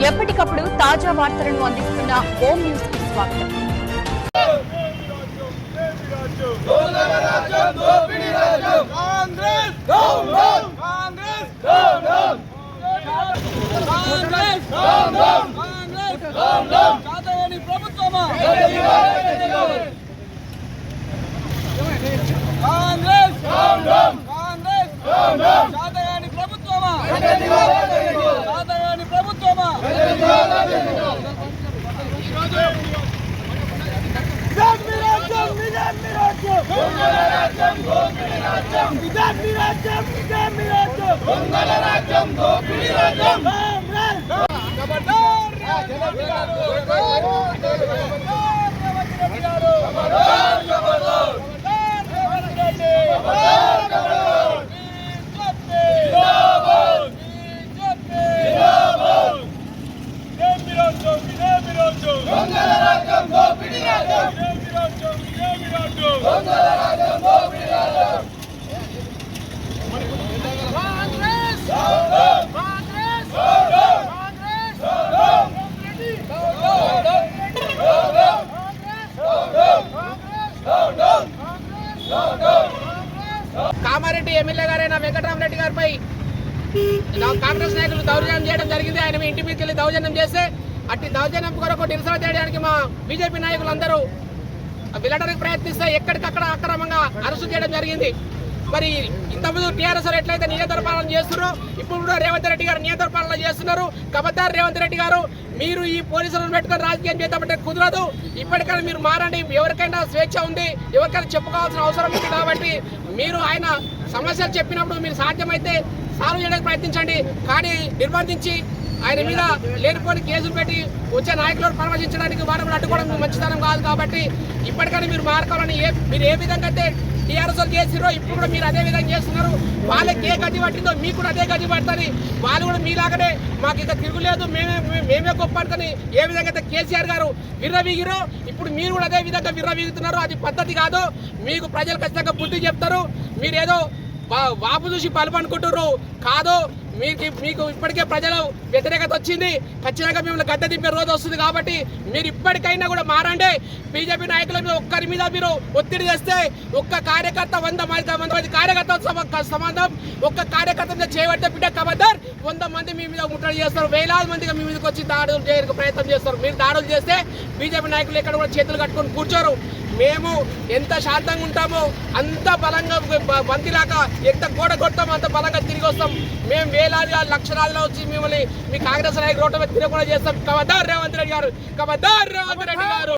ఎప్పటికప్పుడు తాజా వార్తలను అందిస్తున్న హోమ్ న్యూస్ కి స్వాగతం. కామారెడ్డి ఎమ్మెల్యే గారైన వెంకటరామరెడ్డి గారిపై కాంగ్రెస్ నాయకులు దౌర్జన్యం చేయడం జరిగింది. ఆయన ఇంటి మీదకి వెళ్ళి దౌర్జన్యం చేస్తే అట్టి దౌర్జన్యం కొరకు నిరసన చేయడానికి మా బీజేపీ నాయకులందరూ వెళ్ళడానికి ప్రయత్నిస్తే ఎక్కడికక్కడ అక్రమంగా అరెస్టు చేయడం జరిగింది. మరి ఇంతకుముందు టీఆర్ఎస్ ఎట్లయితే నియంత్రణ పాలన చేస్తున్నారో ఇప్పుడు కూడా రేవంత్ రెడ్డి గారు నియంత్రణ పాలన చేస్తున్నారు. ఖబర్దార్ రేవంత్ రెడ్డి గారు, మీరు ఈ పోలీసులను పెట్టుకొని రాజకీయం చేద్దామంటే కుదరదు. ఇప్పటికైనా మీరు మారండి. ఎవరికైనా స్వేచ్ఛ ఉంది, ఎవరికైనా చెప్పుకోవాల్సిన అవసరం ఉంది. కాబట్టి మీరు ఆయన సమస్యలు చెప్పినప్పుడు మీరు సాధ్యమైతే సాల్వ్ చేయడానికి ప్రయత్నించండి. కానీ నిర్బంధించి ఆయన మీద లేనిపోని కేసులు పెట్టి వచ్చే నాయకులను పరామర్శించడానికి వారిని అడ్డుకోవడం మంచితనం కాదు. కాబట్టి ఇప్పటికైనా మీరు మారుకోవాలని మీరు ఏ విధంగా అయితే టీఆర్ఎస్ చేసిరో ఇప్పుడు కూడా మీరు అదే విధంగా చేస్తున్నారు. వాళ్ళకి ఏ గది పట్టిందో మీకు కూడా అదే గది పడుతుంది. వాళ్ళు కూడా మీలాగనే మాకు ఇక తిరుగులేదు, మేమే గొప్ప అనుకుని ఏ విధంగా అయితే కేసీఆర్ గారు విర్రవీగిరో ఇప్పుడు మీరు కూడా అదే విధంగా విర్రవీగుతున్నారు. అది పద్ధతి కాదు. మీకు ప్రజలు ఖచ్చితంగా బుద్ధి చెప్తారు. మీరేదో వాపు చూసి పలుపు అనుకుంటున్నారు కాదు. మీకు ఇప్పటికే ప్రజల వ్యతిరేకత వచ్చింది. ఖచ్చితంగా మిమ్మల్ని గడ్డ దింపే రోజు వస్తుంది. కాబట్టి మీరు ఇప్పటికైనా కూడా మారండి. బీజేపీ నాయకుల మీద ఒక్కరి మీద మీరు ఒత్తిడి చేస్తే ఒక్క కార్యకర్త 100 మంది కార్యకర్తల సంబంధం ఒక్క కార్యకర్త మీద చేయబడితే బిడ్డ ఖబర్దార్ 100 మంది మీ మీద ముట్టడి చేస్తారు. వేలాది మందిగా మీ మీదకి వచ్చి దాడులు చేయడానికి ప్రయత్నం చేస్తారు. మీరు దాడులు చేస్తే బీజేపీ నాయకులు ఎక్కడ కూడా చేతులు కట్టుకొని కూర్చోరు. మేము ఎంత శాంతంగా ఉంటామో అంత బలంగా బంతిలాగా ఎంత గోడ కొడతామో అంత బలంగా తిరిగి వస్తాం. మేము వేలాదిగా లక్షలాదిలో వచ్చి మిమ్మల్ని మీ కాంగ్రెస్ నాయకులు రోడ్డు మీద తిరగకుండా చేస్తాం. ఖబర్దార్ రేవంత్ రెడ్డి గారు, ఖబర్దార్ రేవంత్ రెడ్డి గారు.